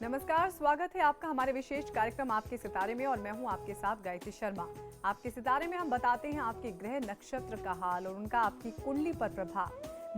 नमस्कार, स्वागत है आपका हमारे विशेष कार्यक्रम आपके सितारे में और मैं हूं आपके साथ गायत्री शर्मा। आपके सितारे में हम बताते हैं आपके ग्रह नक्षत्र का हाल और उनका आपकी कुंडली पर प्रभाव।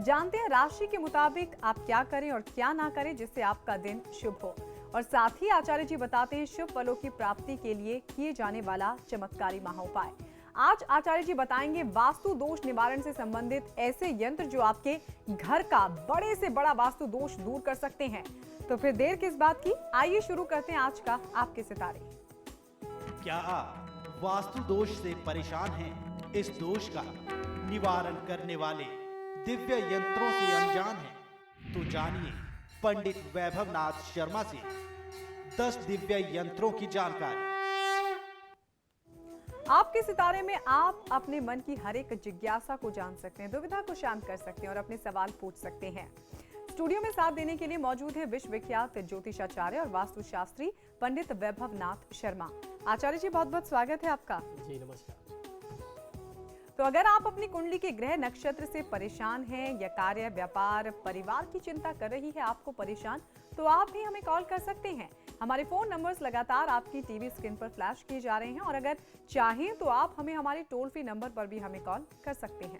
जानते हैं राशि के मुताबिक आप क्या करें और क्या ना करें जिससे आपका दिन शुभ हो। और साथ ही आचार्य जी बताते हैं शुभ फलों की प्राप्ति के लिए किए जाने वाला चमत्कारी महाउपाय। आज आचार्य जी बताएंगे वास्तु दोष निवारण से संबंधित ऐसे यंत्र जो आपके घर का बड़े से बड़ा वास्तु दोष दूर कर सकते हैं। तो फिर देर किस बात की, आइए शुरू करते हैं आज का आपके सितारे। क्या आप वास्तु दोष से परेशान हैं? इस दोष का निवारण करने वाले दिव्य यंत्रों से अनजान हैं? तो जानिए पंडित वैभव नाथ शर्मा से 10 दिव्य यंत्रों की जानकारी। आपके सितारे में आप अपने मन की हर एक जिज्ञासा को जान सकते हैं, दुविधा को शांत कर सकते हैं और अपने सवाल पूछ सकते हैं। स्टूडियो में साथ देने के लिए मौजूद है विश्व विख्यात ज्योतिषाचार्य और वास्तुशास्त्री पंडित वैभव नाथ शर्मा। आचार्य जी बहुत बहुत स्वागत है आपका। जी नमस्कार। तो अगर आप अपनी कुंडली के ग्रह नक्षत्र से परेशान हैं या कार्य, व्यापार, परिवार की चिंता कर रही है आपको परेशान, तो आप भी हमें कॉल कर सकते हैं। हमारे फोन नंबर्स लगातार आपकी टीवी स्क्रीन पर फ्लैश किए जा रहे हैं और अगर चाहें तो आप हमें हमारे टोल फ्री नंबर पर भी हमें कॉल कर सकते हैं।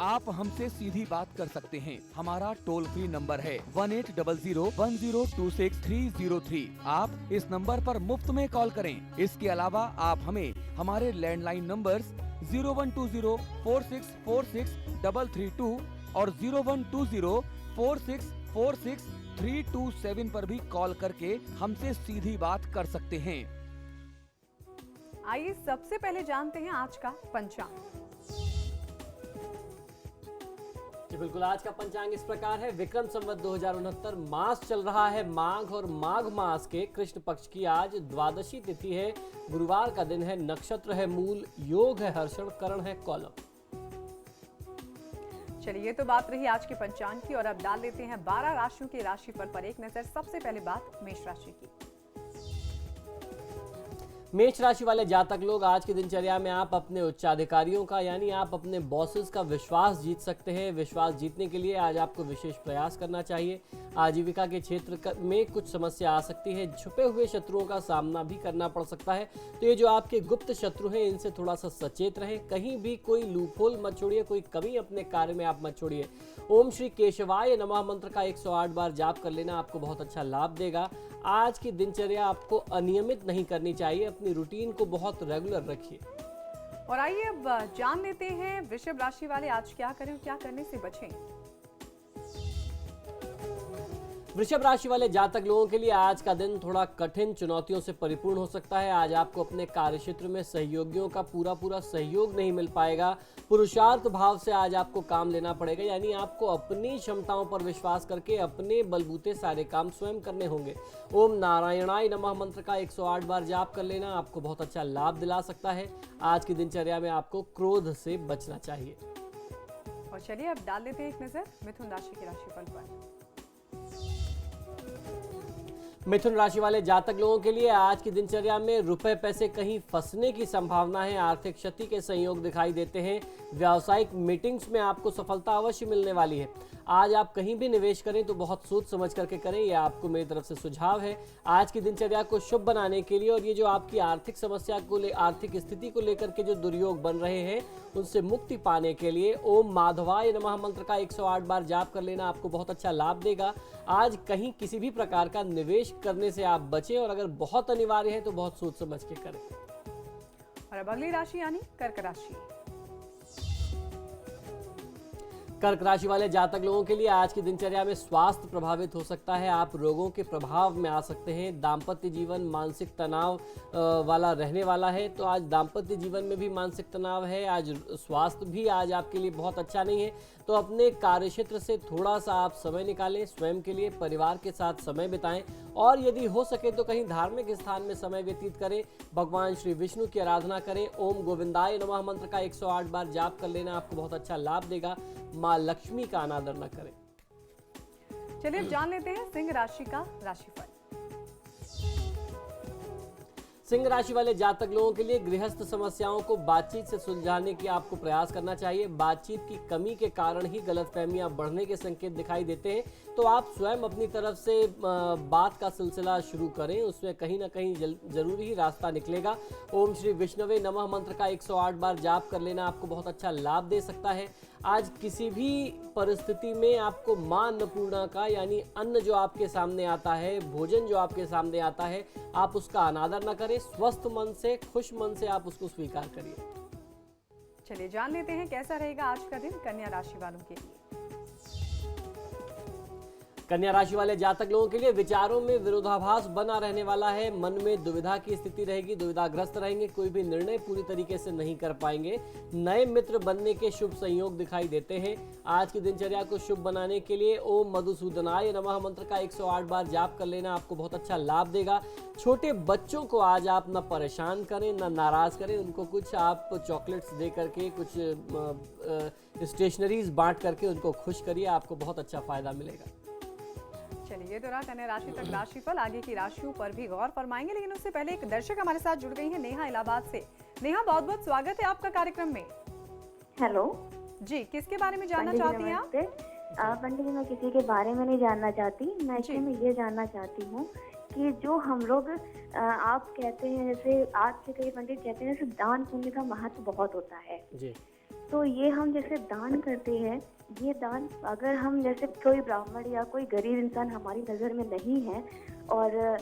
आप हमसे सीधी बात कर सकते हैं। हमारा टोल फ्री नंबर है 1800-1026-303। आप इस नंबर पर मुफ्त में कॉल करें। इसके अलावा आप हमें हमारे लैंडलाइन नंबर्स 0120-4646-332 और 0120-4646-327 पर भी कॉल करके हमसे सीधी बात कर सकते हैं। आइए सबसे पहले जानते हैं आज का पंचांग। जी बिल्कुल, आज का पंचांग इस प्रकार है। विक्रम संवत 2069 मास चल रहा है माघ और माघ मास के कृष्ण पक्ष की आज द्वादशी तिथि है। गुरुवार का दिन है। नक्षत्र है मूल, योग है हर्षण, करण है कौलव। चलिए ये तो बात रही आज के पंचांग की और अब डाल लेते हैं 12 राशियों की राशिफल पर एक नजर। सबसे पहले बात मेष राशि की। मेष राशि वाले जातक लोग आज की दिनचर्या में आप अपने उच्चाधिकारियों का यानी आप अपने बॉसेस का विश्वास जीत सकते हैं। विश्वास जीतने के लिए आज आपको विशेष प्रयास करना चाहिए। आजीविका के क्षेत्र में कुछ समस्या आ सकती है। छुपे हुए शत्रुओं का सामना भी करना पड़ सकता है। तो ये जो आपके गुप्त शत्रु हैं इनसे थोड़ा सा सचेत रहें। कहीं भी कोई लूपहोल मत छोड़िए, कोई कमी अपने कार्य में आप मत छोड़िए। ओम श्री केशवाय नमः मंत्र का 108 बार जाप कर लेना आपको बहुत अच्छा लाभ देगा। आज की दिनचर्या आपको अनियमित नहीं करनी चाहिए। अपनी रूटीन को बहुत रेगुलर रखिए। और आइए अब जान लेते हैं वृषभ राशि वाले आज क्या करें और क्या करने से बचें। वृषभ राशि वाले जातक लोगों के लिए आज का दिन थोड़ा कठिन चुनौतियों से परिपूर्ण हो सकता है। आज आपको अपने कार्यक्षेत्र में सहयोगियों का पूरा सहयोग नहीं मिल पाएगा। पुरुषार्थ भाव से आज आपको काम लेना पड़ेगा, यानी आपको अपनी क्षमताओं पर विश्वास करके अपने बलबूते सारे काम स्वयं करने होंगे। ओम नारायणाय नमः मंत्र का 108 बार जाप कर लेना आपको बहुत अच्छा लाभ दिला सकता है। आज की दिनचर्या में आपको क्रोध से बचना चाहिए। और चलिए अब डाल लेते हैं एक नजर मिथुन राशि की राशिफल पर। मिथुन राशि वाले जातक लोगों के लिए आज की दिनचर्या में रुपए पैसे कहीं फंसने की संभावना है। आर्थिक क्षति के संयोग दिखाई देते हैं। व्यावसायिक मीटिंग्स में आपको सफलता अवश्य मिलने वाली है। आज आप कहीं भी निवेश करें तो बहुत सोच समझ करके करें, यह आपको मेरी तरफ से सुझाव है। आज की दिनचर्या को शुभ बनाने के लिए और ये जो आपकी आर्थिक समस्या को आर्थिक स्थिति को लेकर के जो दुर्योग बन रहे हैं उनसे मुक्ति पाने के लिए ओम माधवाय नमः मंत्र का 108 बार जाप कर लेना आपको बहुत अच्छा लाभ देगा। आज कहीं किसी भी प्रकार का निवेश करने से आप बचें और अगर बहुत अनिवार्य है तो बहुत सोच समझ के करें। और अब अगली राशि यानी कर्क राशि। कर्क राशि वाले जातक लोगों के लिए आज की दिनचर्या में स्वास्थ्य प्रभावित हो सकता है। आप रोगों के प्रभाव में आ सकते हैं। दाम्पत्य जीवन मानसिक तनाव वाला रहने वाला है। तो आज दाम्पत्य जीवन में भी मानसिक तनाव है। आज स्वास्थ्य भी आज आपके लिए बहुत अच्छा नहीं है। तो अपने कार्यक्षेत्र से थोड़ा सा आप समय निकालें, स्वयं के लिए, परिवार के साथ समय बिताएं और यदि हो सके तो कहीं धार्मिक स्थान में समय व्यतीत करें। भगवान श्री विष्णु की आराधना करें। ओम गोविंदाय नमः मंत्र का 108 बार जाप कर लेना आपको बहुत अच्छा लाभ देगा। माँ लक्ष्मी का अनादर न करें। चलिए अब जान लेते हैं सिंह राशि का राशिफल। सिंह राशि वाले जातक लोगों के लिए गृहस्थ समस्याओं को बातचीत से सुलझाने की आपको प्रयास करना चाहिए। बातचीत की कमी के कारण ही गलतफहमियां बढ़ने के संकेत दिखाई देते हैं, तो आप स्वयं अपनी तरफ से बात का सिलसिला शुरू करें, उसमें कहीं ना कहीं जरूरी ही रास्ता निकलेगा। ओम श्री विष्णुवे नमः मंत्र का 108 बार जाप कर लेना आपको बहुत अच्छा लाभ दे सकता है। आज किसी भी परिस्थिति में आपको मां अन्नपूर्णा का यानी अन्न जो आपके सामने आता है, भोजन जो आपके सामने आता है, आप उसका अनादर न करें। स्वस्थ मन से, खुश मन से आप उसको स्वीकार करिए। चलिए जान लेते हैं कैसा रहेगा आज का दिन कन्या राशि वालों के लिए। कन्या राशि वाले जातक लोगों के लिए विचारों में विरोधाभास बना रहने वाला है। मन में दुविधा की स्थिति रहेगी, दुविधाग्रस्त रहेंगे, कोई भी निर्णय पूरी तरीके से नहीं कर पाएंगे। नए मित्र बनने के शुभ संयोग दिखाई देते हैं। आज की दिनचर्या को शुभ बनाने के लिए ओम मधुसूदनाय नमः मंत्र का 108 बार जाप कर लेना आपको बहुत अच्छा लाभ देगा। छोटे बच्चों को आज आप न परेशान करें न नाराज करें, उनको कुछ आप चॉकलेट्स दे करके, कुछ स्टेशनरीज बांट करके उनको खुश करिए, आपको बहुत अच्छा फायदा मिलेगा। चलिए, ये तो रहा कन्या राशि तक राशिफल। आगे की राशियों पर भी गौर फरमाएंगे, लेकिन उससे पहले एक दर्शक हमारे साथ जुड़ गई हैं, नेहा इलाहाबाद से। नेहा, बहुत बहुत स्वागत है आपका कार्यक्रम में। हेलो जी, किसके बारे में जानना चाहती हैं आप? पंडित जी, मैं किसी के बारे में नहीं जानना चाहती, मैं एक्चुअली ये जानना चाहती हूँ कि जो हम लोग आप कहते हैं, जैसे आज से कई पंडित कहते हैं, जैसे दान पुण्य का महत्व बहुत होता है जी। तो ये हम जैसे दान करते हैं, ये दान अगर हम जैसे कोई ब्राह्मण या कोई गरीब इंसान हमारी नज़र में नहीं है और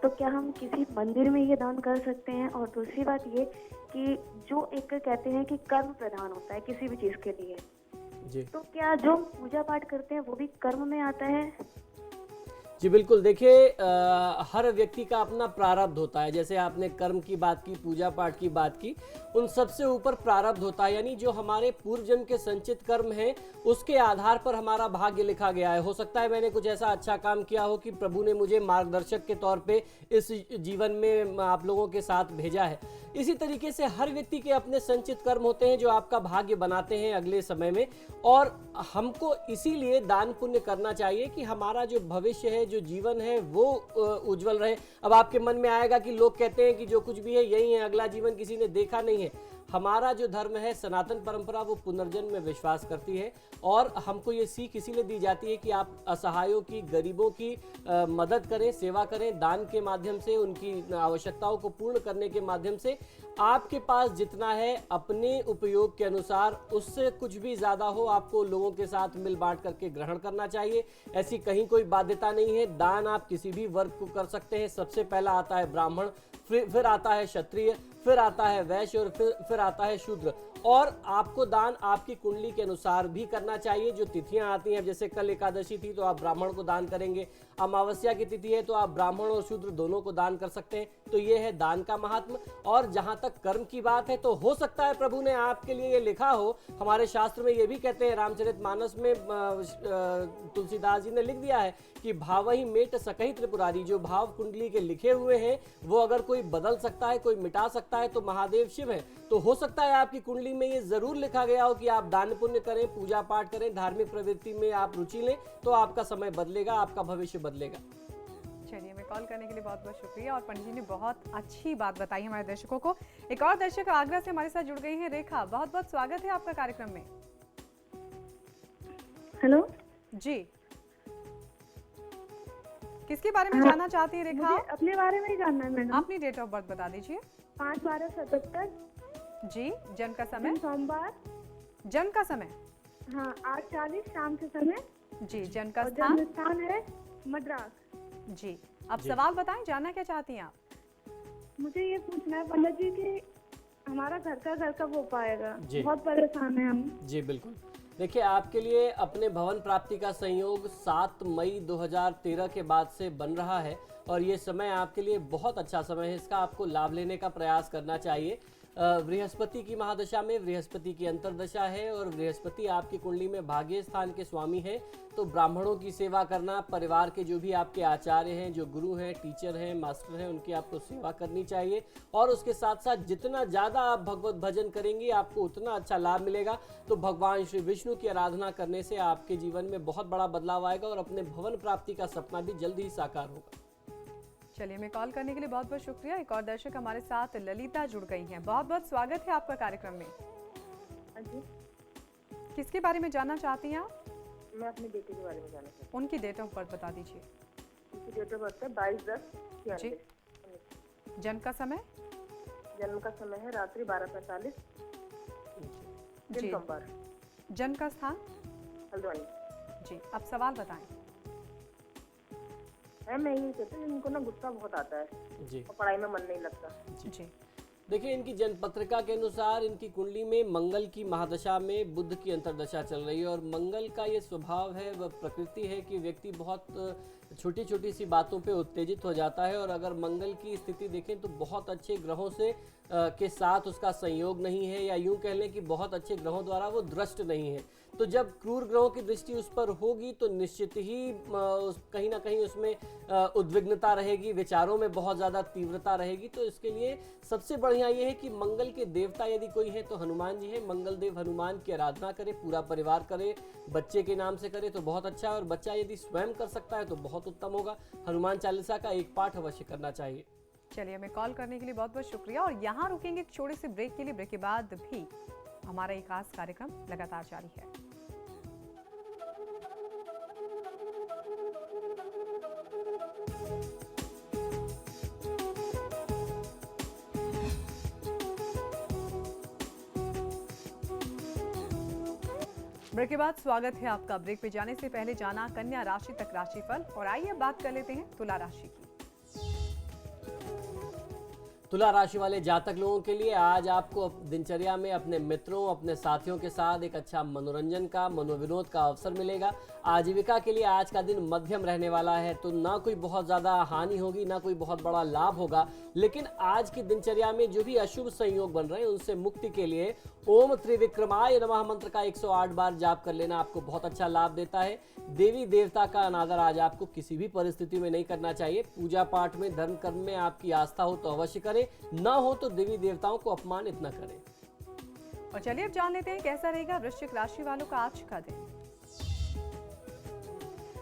तो क्या हम किसी मंदिर में ये दान कर सकते हैं? और दूसरी बात ये कि जो एक कहते हैं कि कर्म प्रधान होता है किसी भी चीज़ के लिए जी। तो क्या जो पूजा पाठ करते हैं वो भी कर्म में आता है? जी बिल्कुल, देखिए हर व्यक्ति का अपना प्रारब्ध होता है। जैसे आपने कर्म की बात की, पूजा पाठ की बात की, उन सबसे ऊपर प्रारब्ध होता है, यानी जो हमारे पूर्व जन्म के संचित कर्म हैं उसके आधार पर हमारा भाग्य लिखा गया है। हो सकता है मैंने कुछ ऐसा अच्छा काम किया हो कि प्रभु ने मुझे मार्गदर्शक के तौर पे इस जीवन में आप लोगों के साथ भेजा है। इसी तरीके से हर व्यक्ति के अपने संचित कर्म होते हैं जो आपका भाग्य बनाते हैं अगले समय में, और हमको इसीलिए दान पुण्य करना चाहिए कि हमारा जो भविष्य है, जो जीवन है, वो उज्जवल रहे। अब आपके मन में आएगा कि लोग कहते हैं कि जो कुछ भी है यही है, अगला जीवन किसी ने देखा नहीं है। हमारा जो धर्म है, सनातन परंपरा, वो पुनर्जन्म में विश्वास करती है और हमको ये सीख इसीलिए दी जाती है कि आप असहायों की, गरीबों की मदद करें, सेवा करें, दान के माध्यम से, उनकी आवश्यकताओं को पूर्ण करने के माध्यम से। आपके पास जितना है अपने उपयोग के अनुसार, उससे कुछ भी ज़्यादा हो आपको लोगों के साथ मिल बांट करके ग्रहण करना चाहिए। ऐसी कहीं कोई बाध्यता नहीं है। दान आप किसी भी वर्ग को कर सकते हैं। सबसे पहला आता है ब्राह्मण, फिर आता है क्षत्रिय, फिर आता है वैश्य और फिर आता है शूद्र। और आपको दान आपकी कुंडली के अनुसार भी करना चाहिए। जो तिथियां आती हैं, जैसे कल एकादशी थी तो आप ब्राह्मण को दान करेंगे, अमावस्या की तिथि है तो आप ब्राह्मण और शूद्र दोनों को दान कर सकते हैं। तो ये है दान का महात्म। और जहां तक कर्म की बात है तो हो सकता है प्रभु ने आपके लिए ये लिखा हो। हमारे शास्त्र में ये भी कहते हैं, रामचरितमानस में तुलसीदास जी ने लिख दिया है कि भावहि मेट सकहि त्रिपुरारी। जो भाव कुंडली के लिखे हुए हैं वो अगर कोई बदल सकता है, कोई मिटा सकता है तो महादेव शिव है। तो हो सकता है आपकी कुंडली में ये जरूर लिखा गया हो कि आप दान पुण्य करें, पूजा पाठ करें, धार्मिक प्रवृत्ति में आप रुचि लें, तो आपका समय बदलेगा, आपका भविष्य बदलेगा। चलिए, हमें कॉल करने के लिए बहुत बहुत शुक्रिया। और पंडित जी ने बहुत अच्छी बात बताई हमारे दर्शकों को। एक और दर्शक आगरा से हमारे साथ जुड़ गई हैं, रेखा। बहुत बहुत स्वागत है आपका कार्यक्रम में। हेलो जी, किसके बारे में जानना चाहती है रेखा? मुझे अपने बारे में ही जानना है मैडम। अपनी डेट ऑफ बर्थ बता दीजिए। 5/12/77। जी, जन्म का समय? सोमवार। जन्म का समय? हाँ, 8:40 शाम के समय। जी, जन्म का और स्थान? जन्म स्थान है मद्रास। जी, अब सवाल बताएं, जानना क्या चाहती हैं आप? मुझे ये पूछना है पंडित जी कि हमारा घर कब हो पाएगा? जी। बहुत परेशान है हम। जी बिल्कुल, देखिए आपके लिए अपने भवन प्राप्ति का संयोग 7 मई 2013 के बाद से बन रहा है और ये समय आपके लिए बहुत अच्छा समय है। इसका आपको लाभ लेने का प्रयास करना चाहिए। बृहस्पति की महादशा में बृहस्पति की अंतर्दशा है और बृहस्पति आपकी कुंडली में भाग्य स्थान के स्वामी हैं। तो ब्राह्मणों की सेवा करना, परिवार के जो भी आपके आचार्य हैं, जो गुरु हैं, टीचर हैं, मास्टर हैं, उनकी आपको सेवा करनी चाहिए। और उसके साथ साथ जितना ज़्यादा आप भगवत भजन करेंगी आपको उतना अच्छा लाभ मिलेगा। तो भगवान श्री विष्णु की आराधना करने से आपके जीवन में बहुत बड़ा बदलाव आएगा और अपने भवन प्राप्ति का सपना भी जल्द ही साकार होगा। चलिए, हमें कॉल करने के लिए बहुत बहुत शुक्रिया। एक और दर्शक हमारे साथ ललिता जुड़ गई हैं। बहुत बहुत स्वागत है आपका कार्यक्रम में। हाँ जी, किसके बारे में जानना चाहती हैं आप? मैं अपनी बेटी के बारे में जानना चाहती उनकी डेट ऑफ बर्थ बता दीजिए। हूँ। उनकी डेट ऑफ बर्थ है 22/10/96। जी। जन्म का समय? जन्म का समय है रात्रि 12:45, दिन जी। सोमवार, जन्म का स्थान? हल्द्वानी। जी। अब सवाल बताएं। मैं यही कहती हूँ, इनको ना गुस्सा बहुत आता है जी और पढ़ाई में मन नहीं लगता। जी। देखिए, इनकी जन्म पत्रिका के अनुसार इनकी कुंडली में मंगल की महादशा में बुध की अंतर्दशा चल रही है और मंगल का ये स्वभाव है, वह प्रकृति है कि व्यक्ति बहुत छोटी छोटी सी बातों पे उत्तेजित हो जाता है। और अगर मंगल की स्थिति देखें तो बहुत अच्छे ग्रहों से के साथ उसका संयोग नहीं है, या यूं कह लें कि बहुत अच्छे ग्रहों द्वारा वो दृष्ट नहीं है। तो जब क्रूर ग्रहों की दृष्टि उस पर होगी तो निश्चित ही कहीं ना कहीं उसमें उद्विग्नता रहेगी, विचारों में बहुत ज़्यादा तीव्रता रहेगी। तो इसके लिए सबसे बढ़िया ये है कि मंगल के देवता यदि कोई है तो हनुमान जी है। मंगल देव हनुमान की आराधना करे, पूरा परिवार करे, बच्चे के नाम से करे तो बहुत अच्छा है। और बच्चा यदि स्वयं कर सकता है तो बहुत उत्तम होगा। हनुमान चालीसा का एक पाठ अवश्य करना चाहिए। चलिए, हमें कॉल करने के लिए बहुत बहुत शुक्रिया। और यहाँ रुकेंगे एक छोटे से ब्रेक के लिए। ब्रेक के बाद भी हमारा एक खास कार्यक्रम लगातार जारी है। ब्रेक के बाद स्वागत है आपका। ब्रेक पे जाने से पहले जाना कन्या राशि तक राशिफल, और आइए बात कर लेते हैं तुला राशि की। तुला राशि वाले जातक लोगों के लिए आज आपको दिनचर्या में अपने मित्रों, अपने साथियों के साथ एक अच्छा मनोरंजन का, मनोविनोद का अवसर मिलेगा। आजीविका के लिए आज का दिन मध्यम रहने वाला है, तो ना कोई बहुत ज़्यादा हानि होगी, ना कोई बहुत बड़ा लाभ होगा। लेकिन आज की दिनचर्या में जो भी अशुभ संयोग बन रहे हैं उनसे मुक्ति के लिए ओम त्रिविक्रमाय नमः मंत्र का 108 बार जाप कर लेना आपको बहुत अच्छा लाभ देता है। देवी देवता का अनादर आज आपको किसी भी परिस्थिति में नहीं करना चाहिए। पूजा पाठ में, धर्म कर्म में आपकी आस्था हो तो अवश्य करें, ना हो तो देवी देवताओं को अपमानित न करें। और चलिए अब जान लेते हैं कैसा रहेगा वृश्चिक राशि वालों का आज का दिन।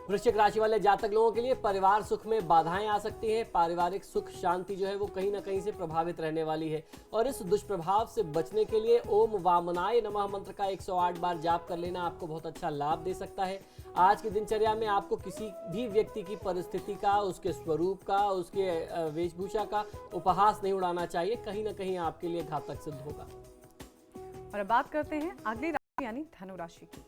वृश्चिक राशि वाले जातक लोगों के लिए परिवार सुख में बाधाएं आ सकती हैं। पारिवारिक सुख शांति जो है वो कहीं ना कहीं से प्रभावित रहने वाली है। और इस दुष्प्रभाव से बचने के लिए ओम वामनाय नमः मंत्र का 108 बार जाप कर लेना आपको बहुत अच्छा लाभ दे सकता है। आज की दिनचर्या में आपको किसी भी व्यक्ति की परिस्थिति का, उसके स्वरूप का, उसके वेशभूषा का उपहास नहीं उड़ाना चाहिए, कहीं ना कहीं आपके लिए घातक सिद्ध होगा। और अब बात करते हैं अगली राशि यानी धनु राशि की।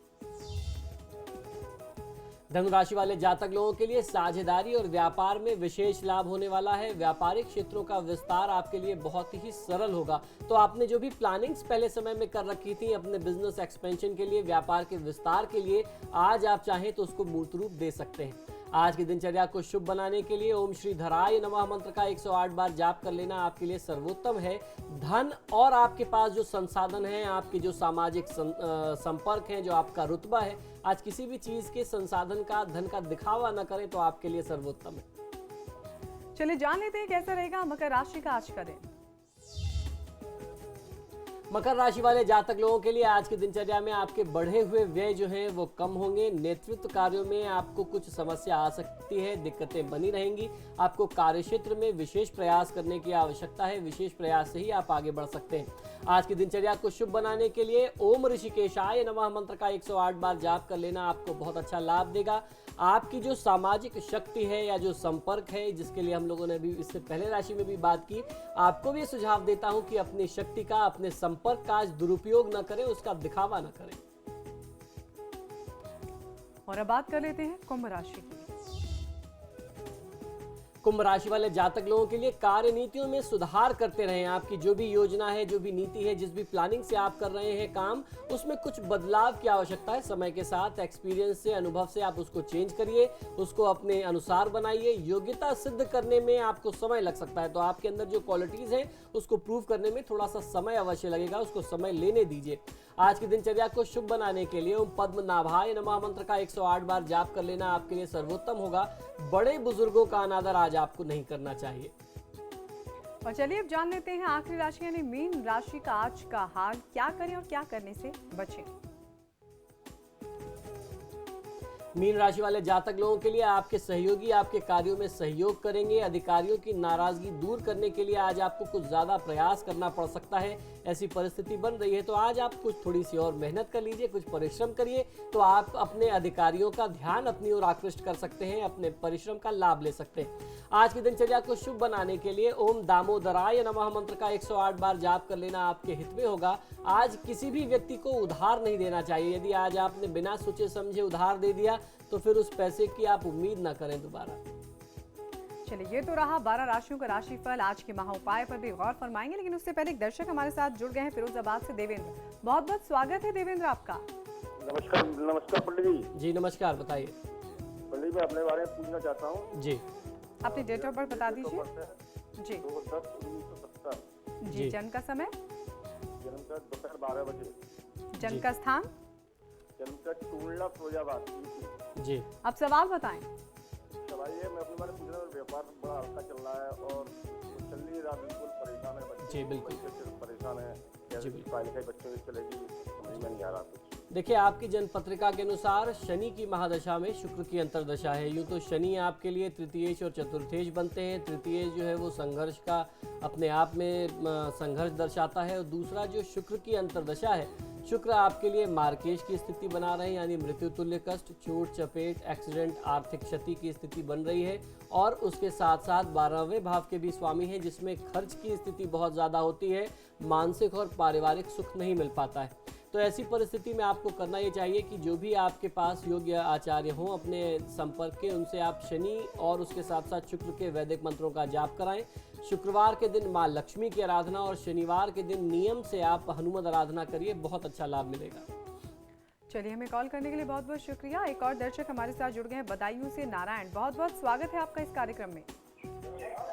धनु राशि वाले जातक लोगों के लिए साझेदारी और व्यापार में विशेष लाभ होने वाला है। व्यापारिक क्षेत्रों का विस्तार आपके लिए बहुत ही सरल होगा। तो आपने जो भी प्लानिंग्स पहले समय में कर रखी थी अपने बिजनेस एक्सपेंशन के लिए, व्यापार के विस्तार के लिए, आज आप चाहें तो उसको मूर्त रूप दे सकते हैं। आज की दिनचर्या को शुभ बनाने के लिए ओम श्री धराय नमः मंत्र का 108 बार जाप कर लेना आपके लिए सर्वोत्तम है। धन और आपके पास जो संसाधन हैं, आपके जो सामाजिक संपर्क हैं, जो आपका रुतबा है, आज किसी भी चीज के संसाधन का, धन का दिखावा न करें तो आपके लिए सर्वोत्तम है। चलिए जान लेते हैं कैसा रहेगा मकर राशि का आज का दिन। मकर राशि वाले जातक लोगों के लिए आज की दिनचर्या में आपके बढ़े हुए व्यय जो हैं वो कम होंगे। नेतृत्व कार्यों में आपको कुछ समस्या आ सकती है, दिक्कतें बनी रहेंगी। आपको कार्यक्षेत्र में विशेष प्रयास करने की आवश्यकता है, विशेष प्रयास से ही आप आगे बढ़ सकते हैं। आज की दिनचर्या को शुभ बनाने के लिए ओम ऋषिकेशाय नमः मंत्र का 108 बार जाप कर लेना आपको बहुत अच्छा लाभ देगा। आपकी जो सामाजिक शक्ति है या जो संपर्क है, जिसके लिए हम लोगों ने भी इससे पहले राशि में भी बात की, आपको भी सुझाव देता हूं कि अपनी शक्ति का, अपने संपर्क का आज दुरुपयोग न करें, उसका दिखावा न करें। और अब बात कर लेते हैं कुंभ राशि की। कुंभ राशि वाले जातक लोगों के लिए कार्य नीतियों में सुधार करते रहें। आपकी जो भी योजना है, जो भी नीति है, जिस भी प्लानिंग से आप कर रहे हैं काम, उसमें कुछ बदलाव की आवश्यकता है। समय के साथ एक्सपीरियंस से, अनुभव से आप उसको चेंज करिए, उसको अपने अनुसार बनाइए। योग्यता सिद्ध करने में आपको समय लग सकता है, तो आपके अंदर जो क्वालिटीज हैं उसको प्रूव करने में थोड़ा सा समय अवश्य लगेगा, उसको समय लेने दीजिए। आज की दिनचर्या को शुभ बनाने के लिए ओम पद्मनाभाय नमः मंत्र का 108 बार जाप कर लेना आपके लिए सर्वोत्तम होगा। बड़े बुजुर्गों का अनादर आज आपको नहीं करना चाहिए। और चलिए अब जान लेते हैं आखिरी राशि यानी मीन राशि का आज का हाल। क्या करें और क्या करने से बचें। मीन राशि वाले जातक लोगों के लिए आपके सहयोगी आपके कार्यों में सहयोग करेंगे। अधिकारियों की नाराजगी दूर करने के लिए आज आपको कुछ ज्यादा प्रयास करना पड़ सकता है, ऐसी परिस्थिति बन रही है। तो आज आप कुछ थोड़ी सी और मेहनत कर लीजिए, कुछ परिश्रम करिए, तो आप अपने अधिकारियों का ध्यान अपनी ओर आकृष्ट कर सकते हैं, अपने परिश्रम का लाभ ले सकते हैं। आज की दिनचर्या को शुभ बनाने के लिए ओम दामोदराय नमः मंत्र का 108 बार जाप कर लेना आपके हित में होगा। आज किसी भी व्यक्ति को उधार नहीं देना चाहिए। यदि आज आपने बिना सोचे समझे उधार दे दिया तो फिर उस पैसे की आप उम्मीद ना करें दोबारा। चलिए, ये तो रहा 12 राशियों का राशिफल। आज के महा उपाय पर भी गौर फरमाएंगे, लेकिन उससे पहले एक दर्शक हमारे साथ जुड़ गए हैं फिरोजाबाद से, देवेंद्र। बहुत बहुत स्वागत है देवेंद्र आपका। नमस्कार नमस्कार पंडित जी। जी नमस्कार, बताइए। पंडित मैं अपने बारे में पूछना चाहता हूँ। जी अपनी डेट ऑफ बर्थ बता दीजिए। जी 2010-1970। जी, जन्म का समय, जन्म का दोपहर 12 बजे। जन्म का स्थान, जन्म का टूंडला फिरोजाबाद। जी अब सवाल बताएं। सवाल ये मैं अपने बारे में पूछना, व्यापार बड़ा हल्का चल रहा है और चल नहीं रहा, बिल्कुल परेशान है बच्चे। जी, बिल्कुल। परेशान है, कैसे बिल्कुल। पढ़ाई लिखाई बच्चों की चलेगी समझ में नहीं आ रहा कुछ। देखिए, आपकी जन्म पत्रिका के अनुसार शनि की महादशा में शुक्र की अंतर्दशा है। यूं तो शनि आपके लिए तृतीयेश और चतुर्थेश बनते हैं। तृतीयेश जो है वो संघर्ष का अपने आप में संघर्ष दर्शाता है, और दूसरा जो शुक्र की अंतर्दशा है, शुक्र आपके लिए मार्केश की स्थिति बना रहे हैं, यानी मृत्यु तुल्य कष्ट, चोट चपेट, एक्सीडेंट, आर्थिक क्षति की स्थिति बन रही है। और उसके साथ साथ 12वें भाव के भी स्वामी हैं, जिसमें खर्च की स्थिति बहुत ज़्यादा होती है, मानसिक और पारिवारिक सुख नहीं मिल पाता है। तो ऐसी परिस्थिति में आपको करना ये चाहिए कि जो भी आपके पास योग्य आचार्य हों अपने संपर्क के, उनसे आप शनि और उसके साथ साथ शुक्र के वैदिक मंत्रों का जाप कराएं। शुक्रवार के दिन माँ लक्ष्मी की आराधना और शनिवार के दिन नियम से आप हनुमत आराधना करिए, बहुत अच्छा लाभ मिलेगा। चलिए, हमें कॉल करने के लिए बहुत बहुत शुक्रिया। एक और दर्शक हमारे साथ जुड़ गए हैं बदायूं से, नारायण। बहुत बहुत स्वागत है आपका इस कार्यक्रम में।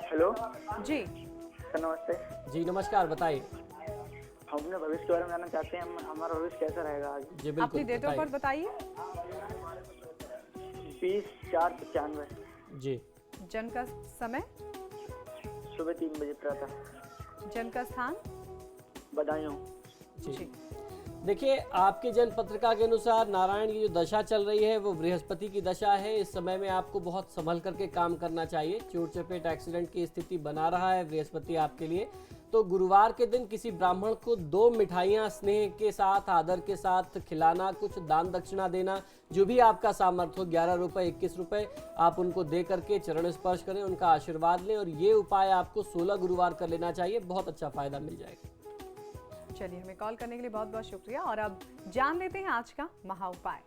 हेलो जी सर, नमस्ते। जी नमस्कार, बताइए। हम अपने भविष्य के बारे में जानना चाहते हैं, हमारा भविष्य कैसा रहेगा आज। जी बिल्कुल, अपनी डेट ऑफ बर्थ बताइए। 20/4/95। जी जन्म का समय, सुबह 3 बजे प्रातः। जन्म का स्थान, बदायूं। जी देखिए, आपके जन्म पत्रिका के अनुसार नारायण की जो दशा चल रही है वो बृहस्पति की दशा है। इस समय में आपको बहुत संभल करके काम करना चाहिए। चोट चपेट एक्सीडेंट की स्थिति बना रहा है बृहस्पति आपके लिए। तो गुरुवार के दिन किसी ब्राह्मण को 2 मिठाइयाँ स्नेह के साथ, आदर के साथ खिलाना, कुछ दान दक्षिणा देना, जो भी आपका सामर्थ्य हो, 11 रुपये 21 रुपये आप उनको दे करके चरण स्पर्श करें, उनका आशीर्वाद लें। और ये उपाय आपको 16 गुरुवार कर लेना चाहिए, बहुत अच्छा फायदा मिल जाएगा। चलिए, हमें कॉल करने के लिए बहुत बहुत शुक्रिया। और अब जान लेते हैं आज का महा उपाय।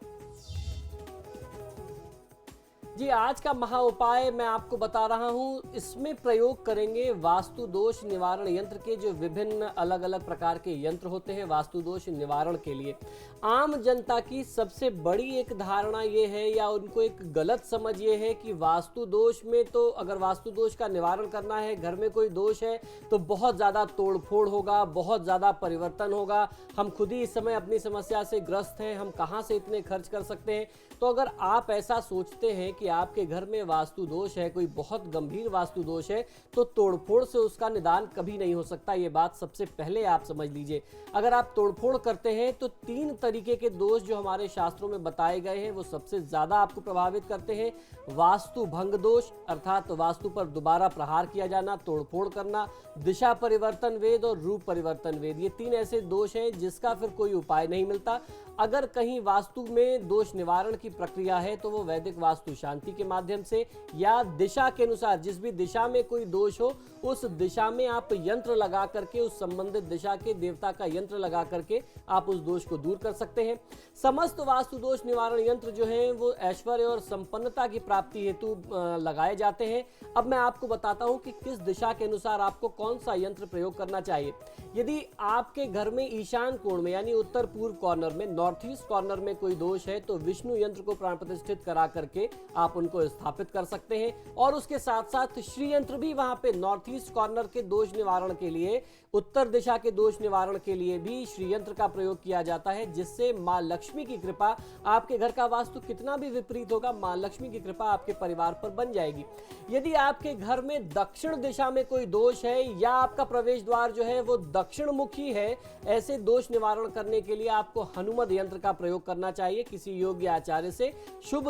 जी, आज का महा उपाय मैं आपको बता रहा हूँ। इसमें प्रयोग करेंगे वास्तु दोष निवारण यंत्र के, जो विभिन्न अलग अलग प्रकार के यंत्र होते हैं वास्तु दोष निवारण के लिए। आम जनता की सबसे बड़ी एक धारणा ये है, या उनको एक गलत समझ ये है कि वास्तु दोष में तो अगर वास्तु दोष का निवारण करना है, घर में कोई दोष है तो बहुत ज़्यादा तोड़फोड़ होगा, बहुत ज़्यादा परिवर्तन होगा, हम खुद ही इस समय अपनी समस्या से ग्रस्त हैं, हम कहाँ से इतने खर्च कर सकते हैं। तो अगर आप ऐसा सोचते हैं कि आपके घर में वास्तु दोष है, कोई बहुत गंभीर वास्तु दोष है, तो तोड़फोड़ से उसका निदान कभी नहीं हो सकता। ये बात सबसे पहले आप समझ लीजिए। अगर आप तोड़फोड़ करते हैं तो 3 तरीके के दोष जो हमारे शास्त्रों में बताए गए हैं वो सबसे ज्यादा आपको प्रभावित करते हैं। वास्तु भंग दोष, अर्थात वास्तु पर दोबारा प्रहार किया जाना, तोड़फोड़ करना, दिशा परिवर्तन वेद और रूप परिवर्तन वेद, ये 3 ऐसे दोष हैं जिसका फिर कोई उपाय नहीं मिलता। अगर कहीं वास्तु में दोष निवारण की प्रक्रिया है तो वो वैदिक वास्तु शांति के माध्यम से, या दिशा के अनुसार जिस भी दिशा में कोई दोष हो उस दिशा में आप यंत्र लगा करके, उस संबंधित दिशा के देवता का यंत्र लगा करके आप उस दोष को दूर कर सकते हैं। समस्त वास्तु दोष निवारण यंत्र जो हैं वो ऐश्वर्य और संपन्नता की प्राप्ति हेतु लगाए जाते हैं। अब मैं आपको बताता हूं कि किस दिशा के अनुसार आपको कौन सा यंत्र प्रयोग करना चाहिए। यदि आपके घर में ईशान कोण में, यानी उत्तर पूर्व कॉर्नर में, नॉर्थ ईस्ट कॉर्नर में कोई दोष है तो विष्णु यंत्र को प्राण प्रतिष्ठित करा करके आप उनको स्थापित कर सकते हैं। और उसके साथ साथ श्री यंत्र भी वहां पे नॉर्थ ईस्ट कॉर्नर के दोष निवारण के लिए, उत्तर दिशा के दोष निवारण के लिए भी श्री यंत्र का प्रयोग किया जाता है, जिससे मां लक्ष्मी की कृपा, आपके घर का वास्तु कितना भी विपरीत होगा, मां लक्ष्मी की कृपा आपके परिवार पर बन जाएगी। यदि आपके घर में दक्षिण दिशा में कोई दोष है या आपका प्रवेश द्वार जो है वो दक्षिण मुखी है, ऐसे दोष निवारण करने के लिए आपको हनुमद यंत्र का प्रयोग करना चाहिए। किसी योग्य आचार्य से शुभ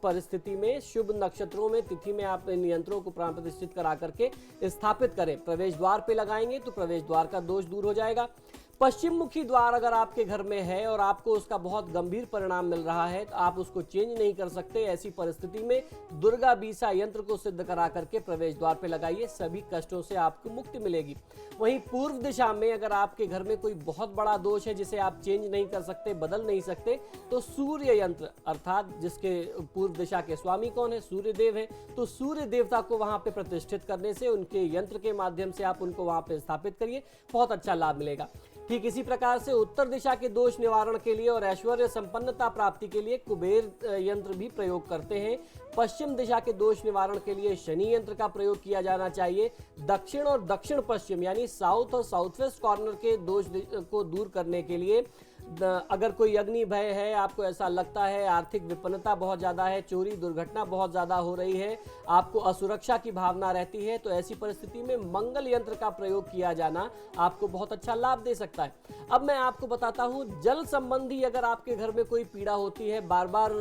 परिस्थिति में, शुभ नक्षत्रों में, तिथि में आप इन यंत्रों को प्राण प्रतिष्ठित करा करके स्थापित करें। प्रवेश द्वार पे लगाएंगे तो प्रवेश द्वार का दोष दूर हो जाएगा। पश्चिम मुखी द्वार अगर आपके घर में है और आपको उसका बहुत गंभीर परिणाम मिल रहा है तो आप उसको चेंज नहीं कर सकते, ऐसी परिस्थिति में दुर्गा बीसा यंत्र को सिद्ध करा करके प्रवेश द्वार पे लगाइए, सभी कष्टों से आपको मुक्ति मिलेगी। वहीं पूर्व दिशा में अगर आपके घर में कोई बहुत बड़ा दोष है जिसे आप चेंज नहीं कर सकते, बदल नहीं सकते, तो सूर्य यंत्र, अर्थात जिसके पूर्व दिशा के स्वामी कौन है, सूर्य देव है, तो सूर्य देवता को वहां पे प्रतिष्ठित करने से, उनके यंत्र के माध्यम से आप उनको वहां पे स्थापित करिए, बहुत अच्छा लाभ मिलेगा। ठीक इसी प्रकार से उत्तर दिशा के दोष निवारण के लिए और ऐश्वर्य संपन्नता प्राप्ति के लिए कुबेर यंत्र भी प्रयोग करते हैं। पश्चिम दिशा के दोष निवारण के लिए शनि यंत्र का प्रयोग किया जाना चाहिए। दक्षिण और दक्षिण पश्चिम यानी साउथ और साउथ वेस्ट कॉर्नर के दोष को दूर करने के लिए अगर कोई अग्नि भय है, आपको ऐसा लगता है आर्थिक विपन्नता बहुत ज़्यादा है, चोरी दुर्घटना बहुत ज़्यादा हो रही है, आपको असुरक्षा की भावना रहती है, तो ऐसी परिस्थिति में मंगल यंत्र का प्रयोग किया जाना आपको बहुत अच्छा लाभ दे सकता है। अब मैं आपको बताता हूँ, जल संबंधी अगर आपके घर में कोई पीड़ा होती है, बार बार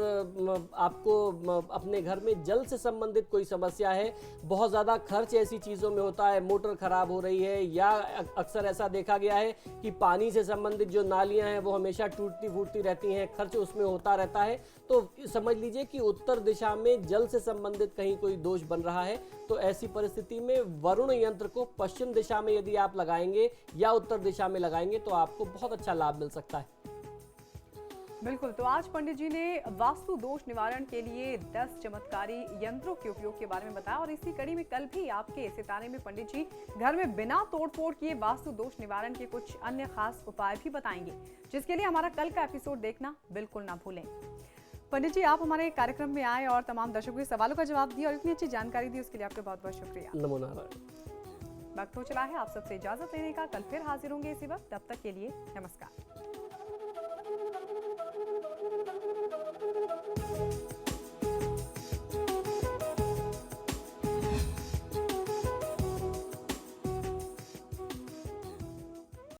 आपको अपने घर में जल से संबंधित कोई समस्या है, बहुत ज़्यादा खर्च ऐसी चीज़ों में होता है, मोटर खराब हो रही है, या अक्सर ऐसा देखा गया है कि पानी से संबंधित जो नालियाँ हैं वो हमेशा टूटती फूटती रहती हैं, खर्च उसमें होता रहता है, तो समझ लीजिए कि उत्तर दिशा में जल से संबंधित कहीं कोई दोष बन रहा है। तो ऐसी परिस्थिति में वरुण यंत्र को पश्चिम दिशा में यदि आप लगाएंगे या उत्तर दिशा में लगाएंगे तो आपको बहुत अच्छा लाभ मिल सकता है। बिल्कुल, तो आज पंडित जी ने वास्तु दोष निवारण के लिए 10 चमत्कारी यंत्रों के उपयोग के बारे में बताया, और इसी कड़ी में कल भी आपके सितारे में पंडित जी घर में बिना तोड़फोड़ किए वास्तु दोष निवारण के कुछ अन्य खास उपाय भी बताएंगे, जिसके लिए हमारा कल का एपिसोड देखना बिल्कुल ना भूलें। पंडित जी, आप हमारे कार्यक्रम में आए और तमाम दर्शकों के सवालों का जवाब दिया और इतनी अच्छी जानकारी दी, उसके लिए आपका बहुत बहुत शुक्रिया। नमो नारायण। वक्त हो चला है आप सबसे इजाजत लेने का, कल फिर हाजिर होंगे इसी वक्त, तब तक के लिए नमस्कार।